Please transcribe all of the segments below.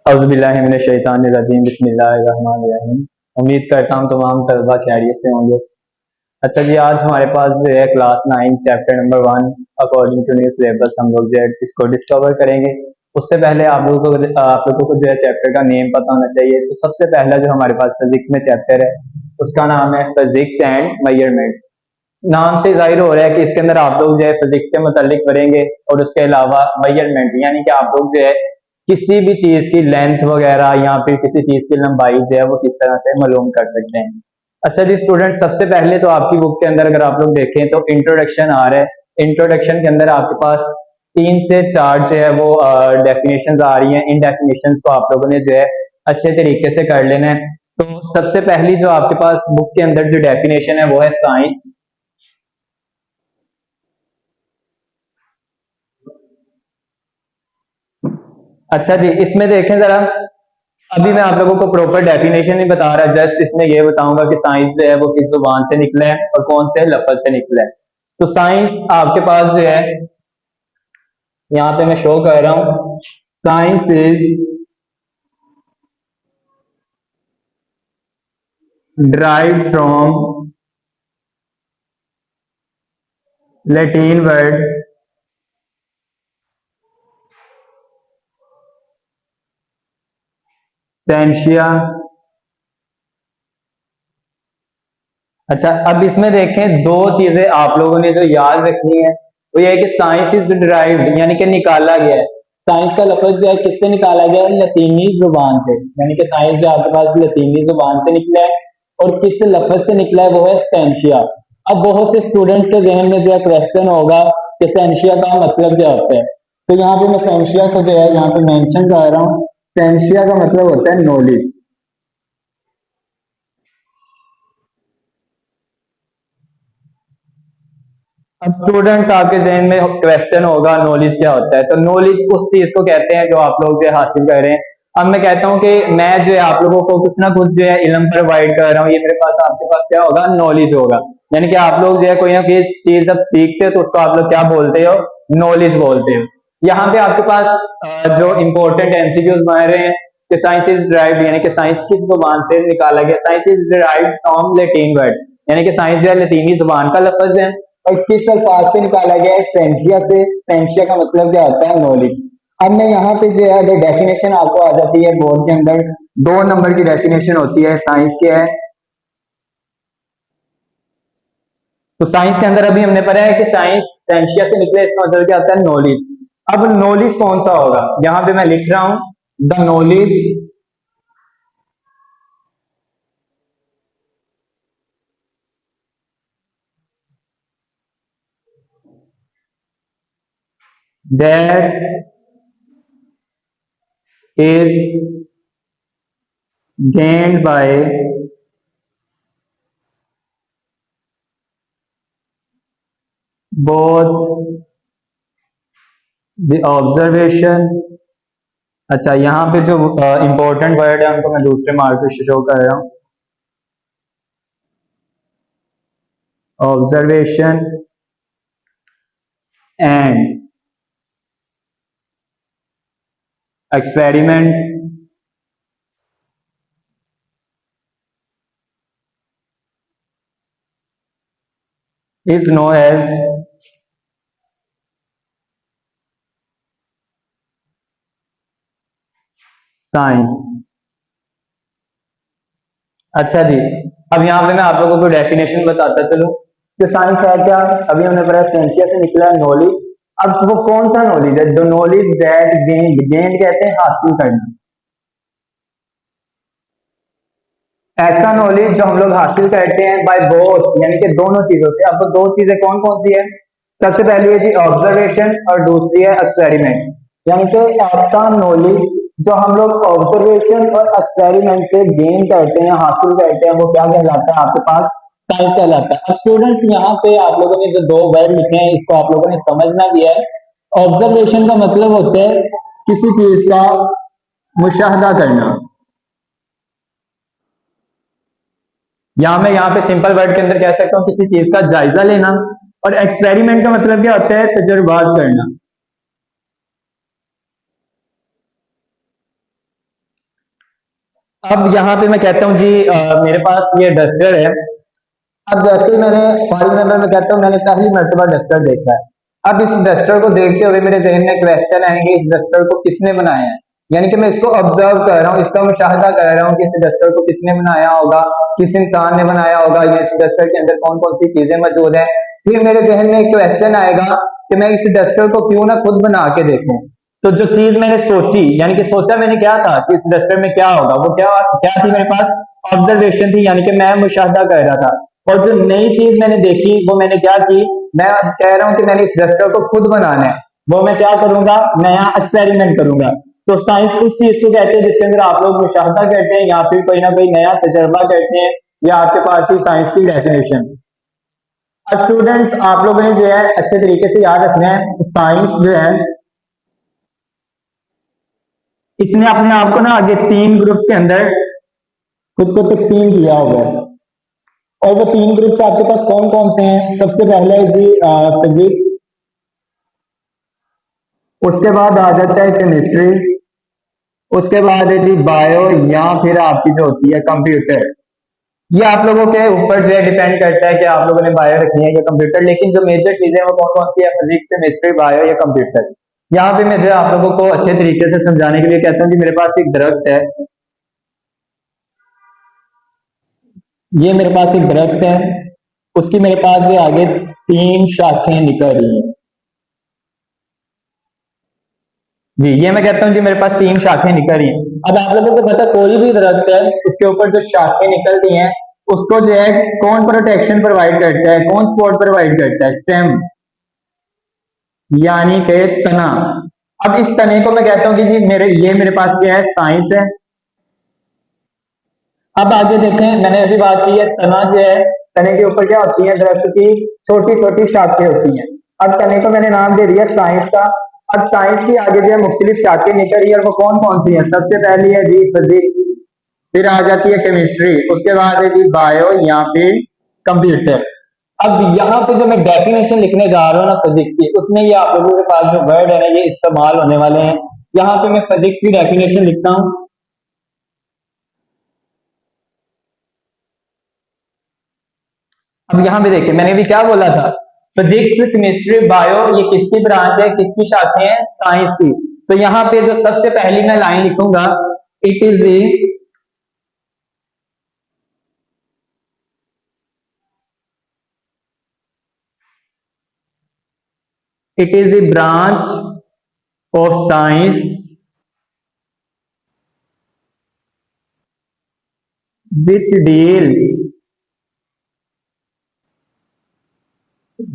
औज़ुबिल्लाहिमिनश्शैतानिर्रजीम बिस्मिल्लाहिर्रहमानिर्रहीम। उम्मीद करता हूँ तमाम तलबा खैरियत से होंगे। अच्छा जी, आज हमारे पास जो है class 9 chapter number 1 according to new syllabus हम लोग जो है इसको डिस्कवर करेंगे। उससे पहले आप लोगों को जो है चैप्टर का नेम पता होना चाहिए। तो सबसे पहला जो हमारे पास फिजिक्स में चैप्टर है उसका नाम है फिजिक्स एंड मेजरमेंट्स। नाम से जाहिर हो रहा है कि इसके अंदर आप लोग जो है फिजिक्स के मुतालिक पढ़ेंगे और उसके अलावा मेजरमेंट यानी कि आप लोग जो है किसी भी चीज की लेंथ वगैरह या फिर किसी चीज की लंबाई जो है वो किस तरह से मालूम कर सकते हैं। अच्छा जी स्टूडेंट, सबसे पहले तो आपकी बुक के अंदर अगर आप लोग देखें तो इंट्रोडक्शन आ रहा है। इंट्रोडक्शन के अंदर आपके पास 3 से 4 जो है वो डेफिनेशन आ रही हैं। इन डेफिनेशन को आप लोगों ने जो है अच्छे तरीके से कर लेना है। तो सबसे पहली जो आपके पास बुक के अंदर जो डेफिनेशन है वो है साइंस। अच्छा जी, इसमें देखें जरा, अभी मैं आप लोगों को प्रॉपर डेफिनेशन नहीं बता रहा, जस्ट इसमें ये बताऊंगा कि साइंस जो है वो किस जुबान से निकला है और कौन से लफ्ज से निकला है। तो साइंस आपके पास जो है यहाँ पे मैं शो कर रहा हूँ। Science is derived from Latin word scientia. अच्छा, अब इसमें देखें दो चीजें आप लोगों ने जो याद रखनी है वो ये है कि साइंस इज डिराइव्ड यानी कि निकाला गया है। साइंस का लफ्ज जो है किससे निकाला गया है? लतीनी जुबान से। यानी कि साइंस जो आपके पास लतीनी जुबान से निकला है और किस लफ्ज से निकला है वो है सेंशिया। अब बहुत से स्टूडेंट्स के जहन में जो है क्वेश्चन होगा कि सेंशिया का मतलब क्या होता है। तो यहाँ पे मैं सेंशिया को जो है यहाँ पे मेंशन कर रहा हूँ। सेंशिया का मतलब होता है नॉलेज। अब स्टूडेंट्स आपके जहन में क्वेश्चन होगा नॉलेज क्या होता है। तो नॉलेज उस चीज को कहते हैं जो आप लोग जो है हासिल कर रहे हैं। अब मैं कहता हूं कि मैं जो है आप लोगों को कुछ ना कुछ जो है इल्म प्रोवाइड कर रहा हूँ, ये मेरे पास आपके पास क्या होगा? नॉलेज होगा। यानी कि आप लोग जो है कोई ना कोई चीज जब सीखते हो तो उसको आप लोग क्या बोलते हो? नॉलेज बोलते हो। यहाँ पे आपके पास जो इंपॉर्टेंट एमसीक्यूज बन रहे हैं कि साइंस इज डिराइव्ड यानी कि साइंस किस जुबान से निकाला गया। Science is derived from Latin word यानी कि साइंस जो है लतीनी जुबान का लफ्ज है और किस अल्फाज से निकाला गया है? सेंशिया से। सेंशिया का मतलब क्या होता है? नॉलेज। अब मैं यहाँ पे जो है अगर डेफिनेशन आपको आ जाती है बोर्ड के अंदर, 2 नंबर की डेफिनेशन होती है साइंस क्या है। तो साइंस के अंदर अभी हमने पढ़ा है कि साइंस सेंशिया से निकले, इसका मतलब क्या होता है? नॉलेज। अब नॉलेज कौन सा होगा? यहाँ पे मैं लिख रहा हूं the knowledge that is gained by both the observation। अच्छा, यहाँ पे जो इंपॉर्टेंट वर्ड है उनको मैं दूसरे मार्कर से शो कर रहा हूँ। Observation and experiment is known as science. अच्छा जी, अब यहाँ पे मैं आप लोगों को डेफिनेशन बताता चलूं कि साइंस है क्या। अभी हमने पढ़ा सेंशिया से निकला नॉलेज। अब वो कौन सा नॉलेज है? The knowledge that gained. Gained कहते हैं हासिल करना। ऐसा नॉलेज जो हम लोग हासिल करते हैं बाय बोथ यानी कि दोनों चीजों से। अब वो दो चीजें कौन कौन सी है? सबसे पहली है जी ऑब्जर्वेशन और दूसरी है एक्सपेरिमेंट। यानी कि आपका नॉलेज जो हम लोग ऑब्जर्वेशन और एक्सपेरिमेंट से गेन करते हैं, हासिल करते हैं, वो क्या कहलाता है आपके पास? साइंस कहलाता है। अब स्टूडेंट्स यहाँ पे आप लोगों ने जो 2 वर्ड लिखे हैं इसको आप लोगों ने समझना दिया है। ऑब्जर्वेशन का मतलब होता है किसी चीज का मुशाहदा करना, या मैं यहाँ पे सिंपल वर्ड के अंदर कह सकता हूँ किसी चीज का जायजा लेना। और एक्सपेरिमेंट का मतलब क्या होता है? तजुर्बात करना। अब यहाँ पे मैं कहता हूँ जी मेरे पास ये डस्टर है। अब जैसे ही मैंने फॉर एग्जाम्पल मैं कहता हूँ मैंने पहली मर्तबा डस्टर देखा है। अब इस डस्टर को देखते हुए मेरे जहन में क्वेश्चन आएंगे, इस डस्टर को किसने बनाया है। यानी कि मैं इसको ऑब्जर्व कर रहा हूँ, इसका मुशाहदा कर रहा हूँ कि इस डस्टर को किसने बनाया होगा, किस इंसान ने बनाया होगा, या इस डस्टर के अंदर कौन कौन सी चीजें मौजूद है। फिर मेरे जहन में एक क्वेश्चन आएगा कि मैं इस डस्टर को क्यों ना खुद बना के देखूं। तो जो चीज मैंने सोची, यानी कि सोचा मैंने क्या था कि इस डस्टर में क्या होगा, वो क्या क्या थी मेरे पास ऑब्जर्वेशन थी, यानी कि मैं मुशाहदा कर रहा था। और जो नई चीज मैंने देखी वो मैंने क्या की, मैं कह रहा हूं कि मैंने इस डस्टर को खुद बनाना है। वो मैं क्या करूंगा, नया एक्सपेरिमेंट करूंगा। तो साइंस उस चीज को कहते हैं जिसके अंदर आप लोग मुशाहदा करते हैं या फिर कोई ना कोई नया तजर्बा करते हैं, या आपके पास ही साइंस की डेफिनेशन। अब स्टूडेंट्स आप लोगों ने जो है अच्छे तरीके से याद रखना है, साइंस जो है इसने अपने आप को ना आगे तीन ग्रुप्स के अंदर खुद को तकसीम किया हुआ है। और वो तीन ग्रुप्स आपके पास कौन कौन से हैं? सबसे पहले है जी फिजिक्स, उसके बाद आ जाता है केमिस्ट्री, उसके बाद है जी बायो, या फिर आपकी जो होती है कंप्यूटर। ये आप लोगों के ऊपर जो है डिपेंड करता है कि आप लोगों ने बायो रखनी है या कंप्यूटर, लेकिन जो मेजर चीजें वो कौन कौन सी है, फिजिक्स, केमिस्ट्री, बायो या कंप्यूटर। यहाँ पे मैं जो है आप लोगों को अच्छे तरीके से समझाने के लिए कहता हूँ कि मेरे पास एक दरख्त है, ये मेरे पास एक दरख्त है, उसकी मेरे पास जो आगे तीन शाखें निकल रही हैं। जी ये मैं कहता हूँ जी मेरे पास तीन शाखें निकल रही हैं। अब आप लोगों को पता कोई भी दरख्त है उसके ऊपर जो शाखें निकलती हैं उसको जो है कौन प्रोटेक्शन प्रोवाइड करता है, कौन सपोर्ट प्रोवाइड करता है? स्टेम, यानी कि तना। अब इस तने को मैं कहता हूँ कि जी मेरे पास क्या है, साइंस है। अब आगे देखें, मैंने अभी बात की है तना जो है, तने के ऊपर क्या होती है, दरख्त की छोटी छोटी शाखें होती हैं। अब तने को मैंने नाम दे दिया साइंस का। अब साइंस की आगे जो है मुख्तलिफ शाखें निकल रही है, और वो कौन कौन सी है? सबसे पहली है जी फिजिक्स, फिर आ जाती है केमिस्ट्री, उसके बाद है जी बायो या फिर कंप्यूटर। अब यहाँ पे जो मैं डेफिनेशन लिखने जा रहा हूँ ना फिजिक्स की, उसमें ये आप लोगों के पास जो वर्ड है ना ये इस्तेमाल होने वाले हैं। यहाँ पे मैं फिजिक्स की डेफिनेशन लिखता हूँ। अब यहाँ पे देखिए मैंने भी क्या बोला था, फिजिक्स, केमिस्ट्री, बायो ये किसकी ब्रांच है, किसकी शाखें हैं? साइंस की। तो यहाँ पे जो सबसे पहली मैं लाइन लिखूंगा, it is a it is a branch of science which deal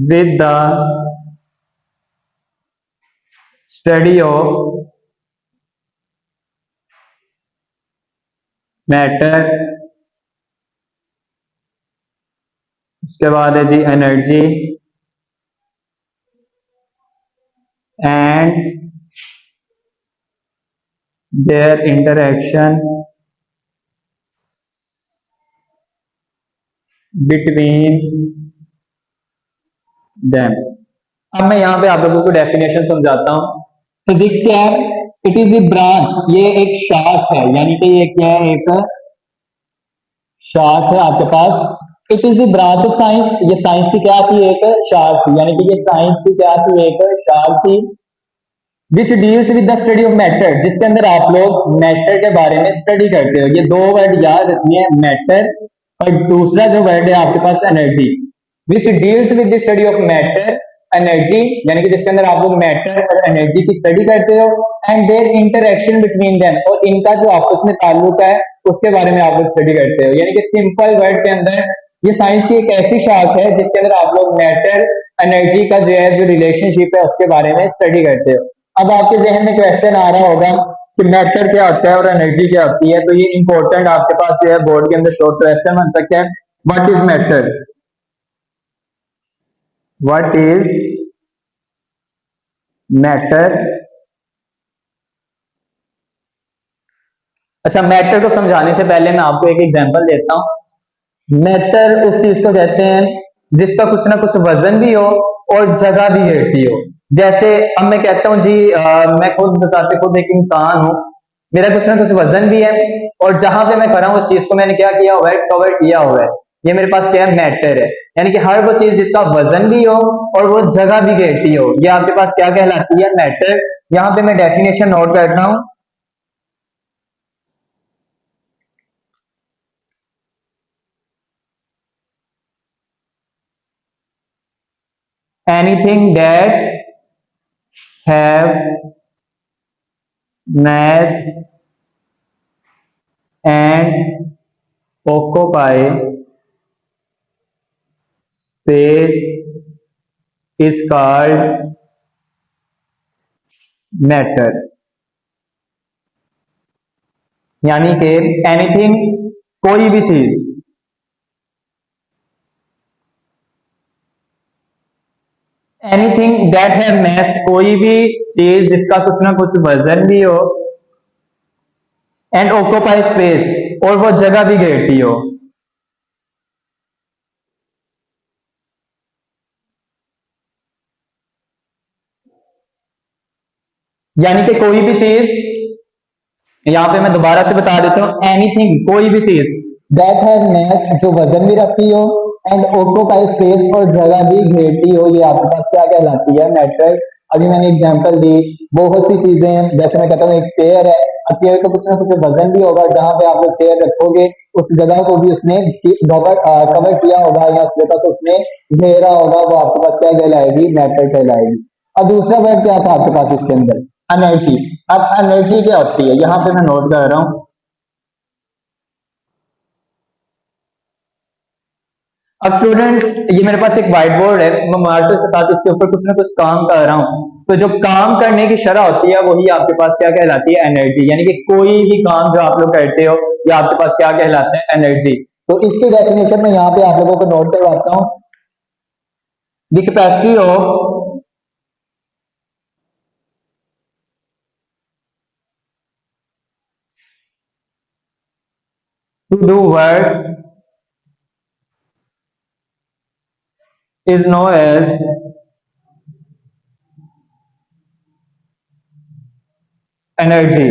with the study of matter। उसके बाद है जी energy and their interaction between them. अब मैं यहाँ पे आप लोगों को डेफिनेशन समझाता हूँ। फिजिक्स क्या है? इट इज ए ब्रांच, ये एक शाख है, यानी कि ये क्या है, एक शाख है आपके पास। It is the branch of science, ये साइंस की क्या थी, एक शाख थी, यानी कि ये साइंस की क्या थी, एक शाख थी। विच deals with the study of matter, जिसके अंदर आप लोग मैटर के बारे में स्टडी करते हो। ये दो वर्ड याद रखिए, मैटर और दूसरा जो वर्ड है आपके पास energy. Which deals with the study of matter energy, यानी कि जिसके अंदर आप लोग मैटर और एनर्जी की स्टडी करते हो, and their interaction between them, और इनका जो आपस में ताल्लुक है उसके बारे में आप लोग स्टडी करते हो। यानी कि सिंपल वर्ड के अंदर ये साइंस की एक ऐसी शाख है जिसके अंदर आप लोग मैटर एनर्जी का जो है जो रिलेशनशिप है उसके बारे में स्टडी करते हो। अब आपके जहन में क्वेश्चन आ रहा होगा कि मैटर क्या होता है और एनर्जी क्या होती है, तो ये इंपॉर्टेंट आपके पास जो है बोर्ड के अंदर शॉर्ट क्वेश्चन बन सकते हैं। What is matter, what is matter. अच्छा, मैटर को समझाने से पहले मैं आपको एक एग्जांपल देता हूं। मैटर उस चीज को कहते हैं जिसका कुछ ना कुछ वजन भी हो और जगह भी घेरती हो। जैसे अब मैं कहता हूं जी मैं खुद बताते खुद एक इंसान हूं, मेरा कुछ ना कुछ वजन भी है, और जहां पे मैं कर रहा हूँ उस चीज को मैंने क्या किया हुआ है, कवर किया हुआ है। ये मेरे पास क्या है, मैटर है। यानी कि हर वो चीज जिसका वजन भी हो और वो जगह भी घेरती हो, ये आपके पास क्या कहलाती है, मैटर। यहाँ पे मैं डेफिनेशन नोट करता हूँ। Anything that have mass and occupy space is called matter। यानी कि एनीथिंग, कोई भी चीज, एनीथिंग दैट है मैस, कोई भी चीज जिसका कुछ ना कुछ वजन भी हो, एंड ऑक्यूपाई स्पेस, और वो जगह भी घेरती हो। यानी कि कोई भी चीज, यहाँ पे मैं दोबारा से बता देता हूँ, एनीथिंग, कोई भी चीज, दैट है मैस, जो वजन भी रखती हो, एंड ऑक्यूपाई स्पेस, और जगह भी घेरती हो, ये आपके पास क्या कहलाती है, मैटर। अभी मैंने एग्जांपल दी, बहुत सी चीजें हैं, जैसे मैं कहता हूँ एक चेयर है। अब चेयर को कुछ ना कुछ वजन भी होगा, जहां पे आप लोग चेयर रखोगे उस जगह को भी उसने कवर किया होगा, या उस जगह को उसने घेरा होगा, वो आपके पास क्या कहलाएगी, मैटर कहलाएगी। अब दूसरा वर्ड क्या था आपके पास इसके अंदर, एनर्जी। अब एनर्जी क्या होती है, यहाँ पे मैं नोट कर रहा हूँ। अब स्टूडेंट्स, ये मेरे पास एक व्हाइट बोर्ड है, मैं मार्कर के साथ इसके ऊपर कुछ ना कुछ काम कर रहा हूँ। तो जो काम करने की शरह होती है वही आपके पास क्या कहलाती है, एनर्जी। यानी कि कोई भी काम जो आप लोग करते हो, ये आपके पास क्या कहलाता है, एनर्जी। तो इसकी डेफिनेशन में यहाँ पे आप लोगों को नोट करवाता हूँ। The capacity of to do work is known as energy.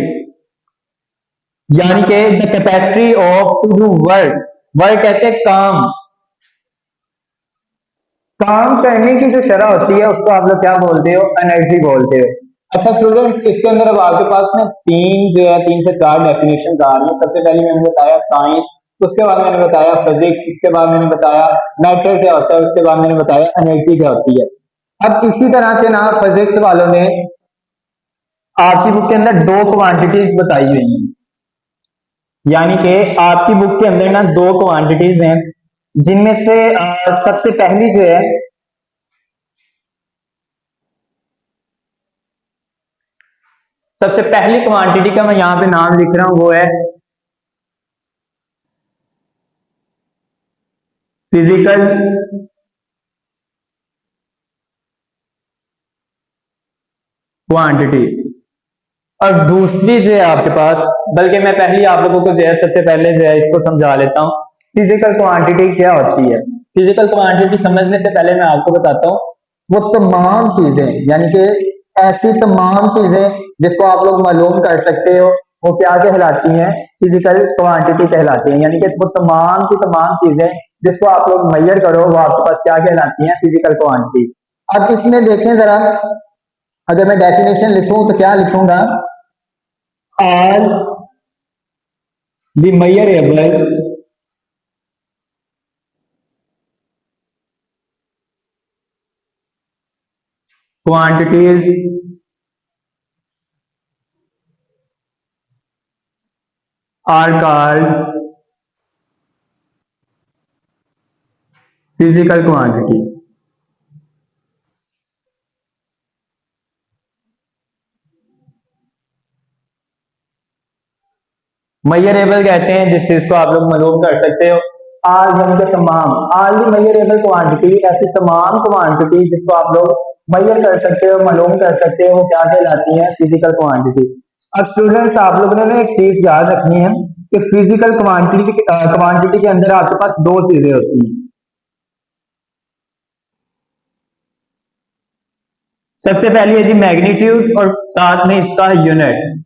यानी कि the capacity of to do work, work कहते हैं काम, काम करने की जो शरह होती है उसको आप लोग क्या बोलते हो, एनर्जी बोलते हो। अच्छा स्टूडेंट्स, इसके अंदर अब आपके पास ना तीन जो है, 3 से 4 डेफिनेशन आ रही है। सबसे पहले मैंने बताया साइंस, उसके बाद मैंने बताया फिजिक्स, उसके बाद मैंने बताया मैटर क्या होता है, उसके बाद मैंने बताया एनर्जी क्या होती है। अब इसी तरह से ना फिजिक्स वालों ने आपकी बुक के अंदर दो क्वांटिटीज बताई हुई हैं। यानी कि आपकी बुक के अंदर ना दो क्वांटिटीज हैं, जिनमें से सबसे पहली जो है, सबसे पहली क्वांटिटी का मैं यहां पे नाम लिख रहा हूं, वो है फिजिकल क्वांटिटी। और दूसरी जो है आपके पास, बल्कि मैं पहली आप लोगों को जो है सबसे पहले जो है इसको समझा लेता हूँ, फिजिकल क्वांटिटी क्या होती है। फिजिकल क्वांटिटी समझने से पहले मैं आपको बताता हूँ, वो तमाम चीजें, यानी कि ऐसी तमाम चीजें जिसको आप लोग मालूम कर सकते हो, वो क्या कहलाती हैं, फिजिकल क्वांटिटी कहलाती हैं। यानी कि वो तमाम की तमाम चीजें जिसको आप लोग मैयर करो, वो आपके पास क्या कहलाती हैं, फिजिकल क्वांटिटी। अब इसमें देखें जरा, अगर मैं डेफिनेशन लिखूं तो क्या लिखूंगा, all the measurable quantities are called physical quantity। Measurable कहते हैं जिस चीज को आप लोग मालूम कर सकते हो। आल यानी कि तमाम, आल दी मेजरेबल क्वांटिटी, ऐसी तमाम क्वांटिटी जिसको आप लोग मेजर कर सकते हो, मालूम कर सकते हो, वो क्या कहलाती है, फिजिकल क्वांटिटी। अब स्टूडेंट्स, आप लोगों ने ना एक चीज याद रखनी है कि फिजिकल क्वांटिटी के अंदर आपके पास दो चीजें होती हैं। सबसे पहली है जी मैग्नीट्यूड, और साथ में इसका यूनिट।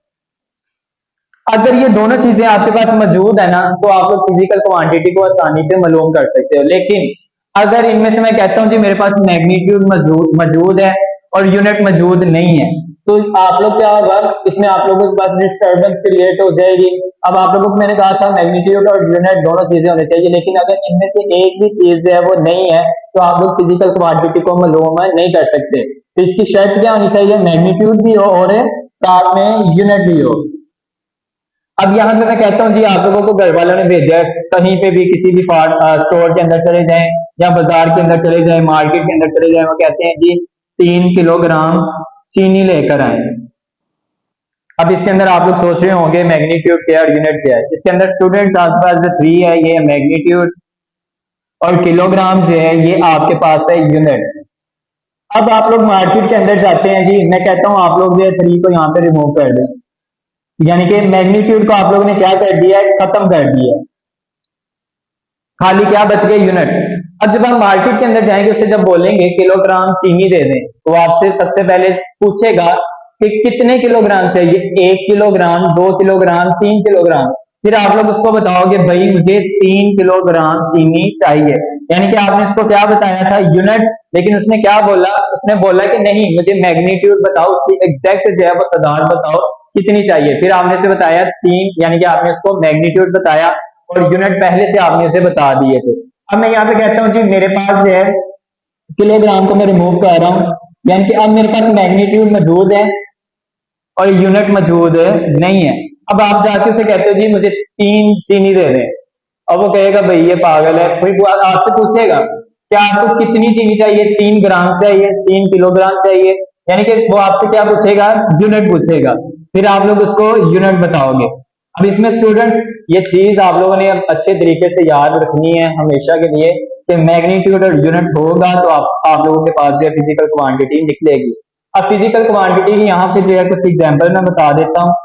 अगर ये दोनों चीजें आपके पास मौजूद है ना, तो आप लोग फिजिकल क्वांटिटी को आसानी से मालूम कर सकते हो। लेकिन अगर इनमें से मैं कहता हूँ जी मेरे पास मैग्नीट्यूड मौजूद मौजूद है और यूनिट मौजूद नहीं है, तो आप लोग क्या होगा, इसमें आप लोगों के पास डिस्टर्बेंस क्रिएट हो जाएगी। अब आप लोगों को मैंने कहा था मैग्नीट्यूड और यूनिट दोनों चीजें होनी चाहिए, लेकिन अगर इनमें से एक भी चीज जो है वो नहीं है, तो आप लोग फिजिकल क्वांटिटी को मालूम नहीं कर सकते। तो इसकी शर्त क्या होनी चाहिए, मैग्नीट्यूड भी हो और साथ में यूनिट भी हो। अब यहाँ पे मैं कहता हूँ जी आप लोगों को घर वालों ने भेजा है, कहीं पे भी किसी भी स्टोर के अंदर चले जाएं या बाजार के अंदर चले जाएं, मार्केट के अंदर चले जाएं, वो कहते हैं जी 3 किलोग्राम चीनी लेकर आए। अब इसके अंदर आप लोग सोच रहे होंगे मैग्नीट्यूड क्या है और यूनिट क्या है। इसके अंदर स्टूडेंट्स आपके पास जो 3 है ये मैग्नीट्यूड और किलोग्राम जो है ये आपके पास है यूनिट। अब आप लोग मार्केट के अंदर जाते हैं जी, मैं कहता हूँ आप लोग जो है 3 को यहाँ पे रिमूव कर दें, यानी कि मैग्नीट्यूड को आप लोगों ने क्या कर दिया है, खत्म कर दिया है, खाली क्या बच गए, यूनिट। अब जब हम मार्केट के अंदर जाएंगे उससे जब बोलेंगे किलोग्राम चीनी दे दें, तो आपसे सबसे पहले पूछेगा कि कितने किलोग्राम चाहिए, 1 किलोग्राम, 2 किलोग्राम, 3 किलोग्राम। फिर आप लोग उसको बताओगे भाई मुझे 3 किलोग्राम चीनी चाहिए, यानी कि आपने उसको क्या बताया था, यूनिट। लेकिन उसने क्या बोला, उसने बोला कि नहीं मुझे मैग्नीट्यूड बताओ, उसकी एग्जैक्ट जो है वो तादाद बताओ कितनी चाहिए। फिर आपने उसे बताया 3, यानी कि आपने उसको मैग्नीट्यूड बताया और यूनिट पहले से आपने उसे बता दिए थे। अब मैं यहाँ पे कहता हूँ जी मेरे पास जो है किलोग्राम को मैं रिमूव कर रहा हूँ, यानी कि अब मेरे पास मैग्नीट्यूड मौजूद है और यूनिट मौजूद नहीं है। अब आप जाके उसे कहते हो जी मुझे 3 चीनी दे दें, अब वो कहेगा भाई ये पागल है। कोई आपसे पूछेगा क्या आपको कितनी चीनी चाहिए, 3 ग्राम चाहिए, 3 किलोग्राम चाहिए, यानी कि वो आपसे क्या पूछेगा, यूनिट पूछेगा। फिर आप लोग उसको यूनिट बताओगे। अब इसमें स्टूडेंट्स ये चीज आप लोगों ने अच्छे तरीके से याद रखनी है हमेशा के लिए कि मैग्नीट्यूड और यूनिट होगा तो आप लोगों के पास जो है फिजिकल क्वांटिटी निकलेगी। अब फिजिकल क्वांटिटी की यहाँ पे जो है कुछ एग्जांपल मैं बता देता हूँ।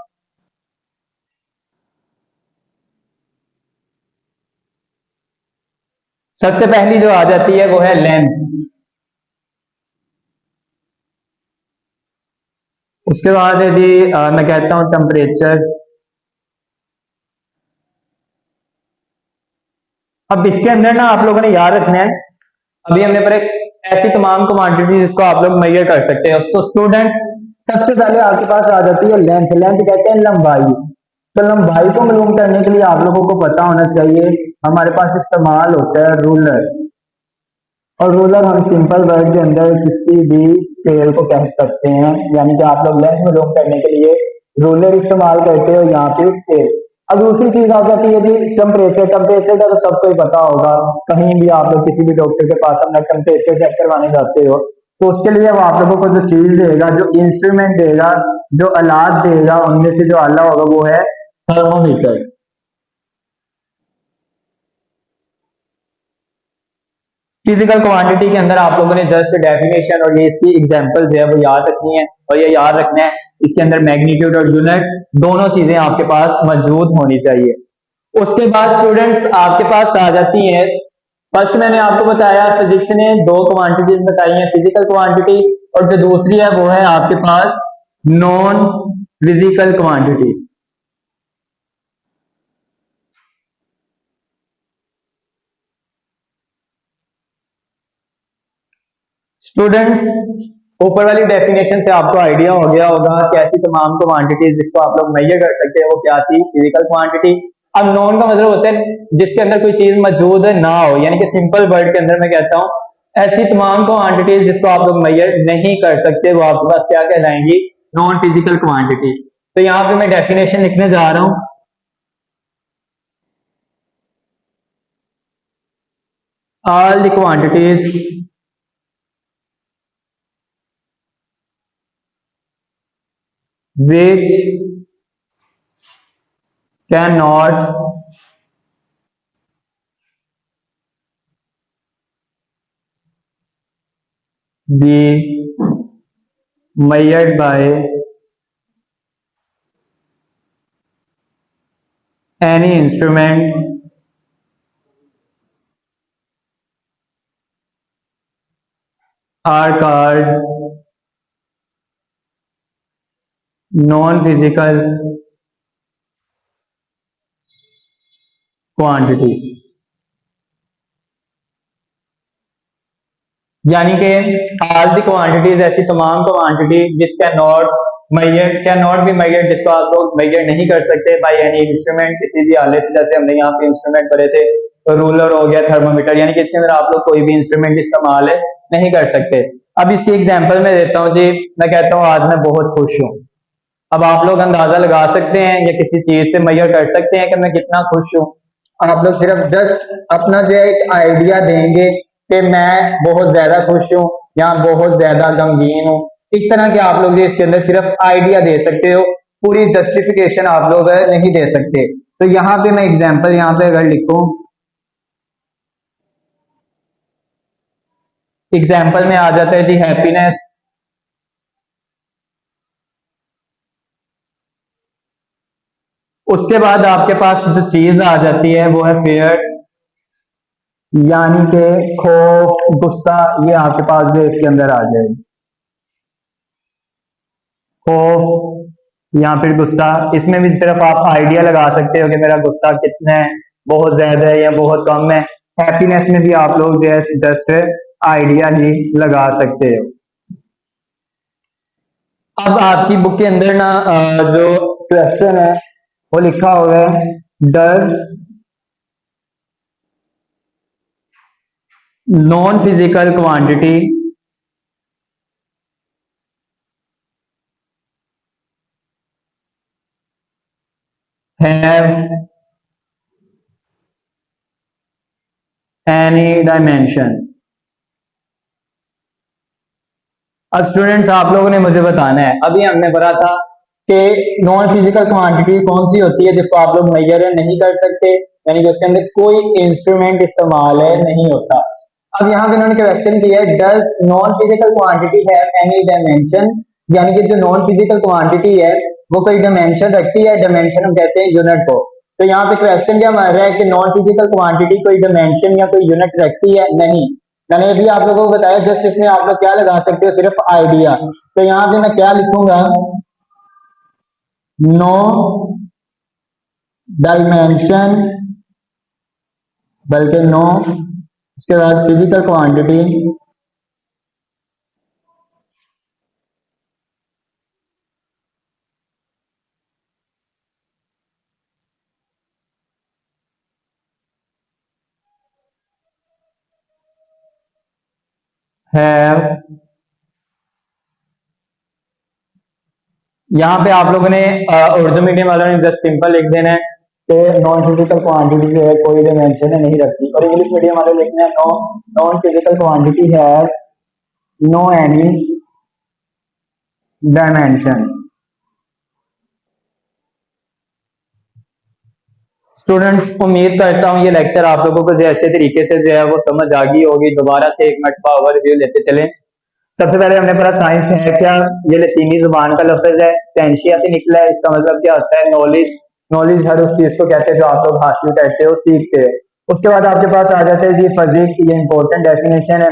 सबसे पहली जो आ जाती है वो है लेंथ, उसके बाद है जी मैं कहता हूँ टेम्परेचर। अब इसके अंदर ना आप लोगों ने याद रखना है, अभी हमने पर एक ऐसी तमाम क्वांटिटी जिसको आप लोग मेजर कर सकते हैं। तो स्टूडेंट्स सबसे पहले आपके पास आ जाती है लेंथ, लेंथ कहते हैं लंबाई। तो लंबाई को मालूम करने के लिए आप लोगों को पता होना चाहिए, हमारे पास इस्तेमाल होता है रूलर। और रूलर हम सिंपल वर्ड के अंदर किसी भी स्केल को कह सकते हैं, यानी कि आप लोग लेंथ मालूम करने के लिए रूलर इस्तेमाल करते हो, यहाँ पे स्केल। अब दूसरी चीज आ जाती है जी टेम्परेचर। टेम्परेचर का तो सबको ही पता होगा, कहीं भी आप लोग किसी भी डॉक्टर के पास अपना टेम्परेचर चेक करवाने जाते हो, तो उसके लिए वो आप लोगों को जो चीज देगा, जो इंस्ट्रूमेंट देगा, जो आलात देगा, उनमें से जो आला होगा वो है थर्मोमीटर। फिजिकल क्वांटिटी के अंदर आप लोगों ने जस्ट डेफिनेशन और ये इसकी एग्जांपल जो है वो याद रखनी है, और ये याद रखना है इसके अंदर मैग्नीट्यूड और यूनिट दोनों चीजें आपके पास मौजूद होनी चाहिए। उसके बाद स्टूडेंट्स आपके पास आ जाती है, फर्स्ट मैंने आपको बताया फिजिक्स ने दो क्वांटिटीज बताई हैं, फिजिकल क्वांटिटी, और जो दूसरी है वो है आपके पास नॉन फिजिकल क्वांटिटी। स्टूडेंट्स ऊपर वाली डेफिनेशन से आपको आइडिया हो गया होगा कि ऐसी तमाम क्वांटिटीज जिसको आप लोग मेजर कर सकते हैं वो क्या थी, फिजिकल क्वांटिटी। अब नॉन का मतलब होता है जिसके अंदर कोई चीज मौजूद ना हो, यानी कि सिंपल वर्ड के अंदर मैं कहता हूं ऐसी तमाम क्वांटिटीज जिसको आप लोग मेजर नहीं कर सकते वो आपके पास क्या कहलाएंगी, नॉन फिजिकल क्वांटिटी। तो यहाँ पे मैं डेफिनेशन लिखने जा रहा हूं, all the quantities which cannot be measured by any instrument are called non-physical quantity, यानी कि ऑल द क्वांटिटीज, ऐसी तमाम quantity which can not be measured, जिसको आप लोग मेजर नहीं कर सकते बाय एनी इंस्ट्रूमेंट, किसी भी आले से। जैसे हमने यहाँ पे इंस्ट्रूमेंट पढ़े थे, तो रूलर हो गया, थर्मोमीटर, यानी कि इसके अंदर आप लोग कोई भी इंस्ट्रूमेंट इस्तेमाल नहीं कर सकते। अब इसकी एग्जांपल मैं देता हूँ जी। मैं कहता हूँ आज मैं बहुत खुश हूँ। अब आप लोग अंदाजा लगा सकते हैं या किसी चीज से मेजर कर सकते हैं कि मैं कितना खुश हूँ। आप लोग सिर्फ जस्ट अपना जो है एक आइडिया देंगे कि मैं बहुत ज्यादा खुश हूँ या बहुत ज्यादा गमगीन हूँ। इस तरह के आप लोग इसके अंदर सिर्फ आइडिया दे सकते हो, पूरी जस्टिफिकेशन आप लोग नहीं दे सकते। तो यहाँ पे मैं एग्जांपल यहाँ पे अगर लिखूं, एग्जाम्पल में आ जाता है जी हैप्पीनेस। उसके बाद आपके पास जो चीज आ जाती है वो है फेयर, यानी कि खौफ, गुस्सा, ये आपके पास जो इसके अंदर आ जाए, खौफ या फिर गुस्सा। इसमें भी सिर्फ आप आइडिया लगा सकते हो कि मेरा गुस्सा कितना है, बहुत ज्यादा है या बहुत कम है। हैप्पीनेस में भी आप लोग जो है जस्ट आइडिया ही लगा सकते हो। अब आपकी बुक के अंदर ना जो क्वेश्चन है वो लिखा हुआ है, does non physical quantity have any dimension. अब स्टूडेंट्स आप लोगों ने मुझे बताना है, अभी हमने पढ़ा था कि नॉन फिजिकल क्वांटिटी कौन सी होती है जिसको आप लोग मेजर नहीं कर सकते, यानी कि उसके अंदर कोई इंस्ट्रूमेंट इस्तेमाल नहीं होता। अब यहाँ पे इन्होंने क्वेश्चन किया है, does non physical quantity have any dimension, यानी कि जो नॉन फिजिकल क्वांटिटी है वो कोई डायमेंशन रखती है। डायमेंशन हम कहते हैं यूनिट को। तो यहाँ पे क्वेश्चन क्या मार रहा है कि नॉन फिजिकल क्वांटिटी कोई डायमेंशन या कोई यूनिट रखती है? नहीं। मैंने अभी आप लोगों को बताया, जस्ट इसमें आप लोग क्या लगा सकते हो, सिर्फ आइडिया। तो यहाँ पे मैं क्या लिखूंगा, नो डायमेंशन, बल्कि नो, उसके बाद फिजिकल क्वांटिटी हैव, यहाँ पे आप लोगों ने उर्दू मीडियम वालों ने जस्ट सिंपल लिख देना है कि नॉन फिजिकल क्वांटिटी जो है कोई डायमेंशन नहीं रखती, और इंग्लिश मीडियम वाले लिखना है no non physical quantity have no any dimension. Students, उम्मीद करता हूँ ये लेक्चर आप लोगों को जो अच्छे तरीके से जो है वो समझ आ गई होगी। दोबारा से एक मरतबा ओवरव्यू लेते चलें। सबसे पहले हमने पढ़ा साइंस है क्या, ये लतीनी जुबान का लफ्ज है, सेंशिया से निकला है। इसका मतलब क्या होता है, नॉलेज। नॉलेज हर उस चीज को कहते हैं जो आप लोग हासिल करते हो, सीखते हो। उसके बाद आपके पास आ जाता है जी फिजिक्स, ये इंपॉर्टेंट डेफिनेशन है।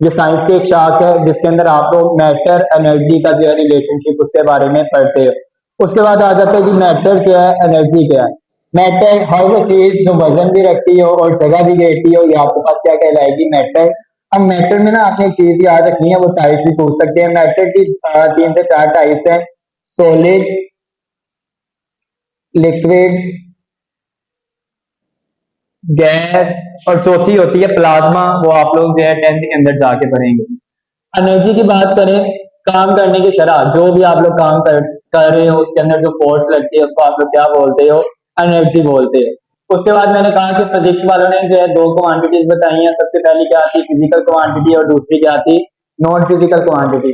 ये साइंस की एक शाख है जिसके अंदर आप लोग मैटर एनर्जी का जो है रिलेशनशिप उसके बारे में पढ़ते हो। उसके बाद आ जाता है जी मैटर क्या है, एनर्जी क्या है। मैटर हर वो चीज जो वजन भी रखती हो और जगह भी घेरती हो, ये आपके पास क्या कहलाएगी, मैटर। अब मैटर में ना आपने एक चीज याद रखनी है, वो टाइप भी पूछ सकते हैं। मैटर की 3 से 4 टाइप्स हैं, सॉलिड, लिक्विड, गैस, और चौथी होती है प्लाज्मा। वो आप लोग जो है 10th के अंदर जाके पढ़ेंगे। एनर्जी की बात करें, काम करने की शरह, जो भी आप लोग काम कर रहे हो उसके अंदर जो फोर्स लगती है उसको आप लोग क्या बोलते हो, एनर्जी बोलते हो। उसके बाद मैंने कहा कि फिजिक्स वालों ने जो है 2 क्वांटिटीज बताई हैं। सबसे पहली क्या आती, फिजिकल क्वांटिटी, और दूसरी क्या आती, non physical quantity.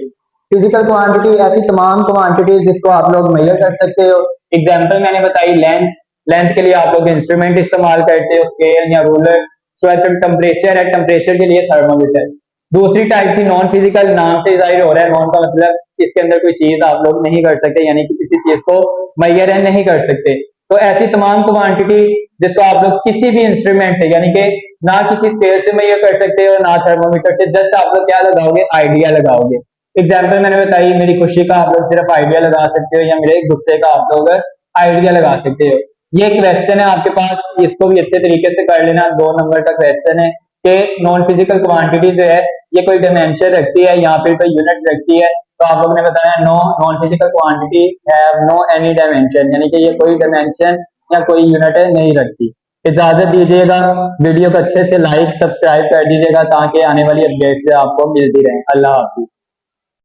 Physical quantity ऐसी तमाम क्वांटिटी जिसको आप लोग मेजर कर सकते हो। एग्जाम्पल मैंने बताई लेंथ। लेंथ के लिए आप लोग इंस्ट्रूमेंट इस्तेमाल करते हो, स्केल या रूलर। टेम्परेचर है, टेम्परेचर के लिए थर्मोमीटर। दूसरी टाइप थी नॉन फिजिकल, नाम से जाहिर हो रहा है, नॉन का मतलब इसके अंदर कोई चीज आप लोग नहीं कर सकते, यानी कि किसी चीज को मेजर नहीं कर सकते। तो ऐसी तमाम क्वांटिटी जिसको आप लोग किसी भी इंस्ट्रूमेंट से, यानी कि ना किसी स्केल से मेजर कर सकते हो ना थर्मोमीटर से, जस्ट आप लोग क्या लगाओगे, आइडिया लगाओगे। एग्जाम्पल मैंने बताई, मेरी खुशी का आप लोग सिर्फ आइडिया लगा सकते हो, या मेरे गुस्से का आप लोग आइडिया लगा सकते हो। ये क्वेश्चन है आपके पास, इसको भी अच्छे तरीके से कर लेना। 2 नंबर का क्वेश्चन है कि नॉन फिजिकल क्वांटिटी जो है ये कोई डायमेंशन रखती है या फिर कोई यूनिट रखती है। तो आप लोगों ने बताया no, non physical quantity have no any dimension, यानी कि ये कोई डायमेंशन या कोई यूनिट नहीं रखती। इजाजत दीजिएगा, वीडियो को अच्छे से लाइक सब्सक्राइब कर दीजिएगा ताकि आने वाली अपडेट्स आपको मिलती रहे। अल्लाह हाफिज।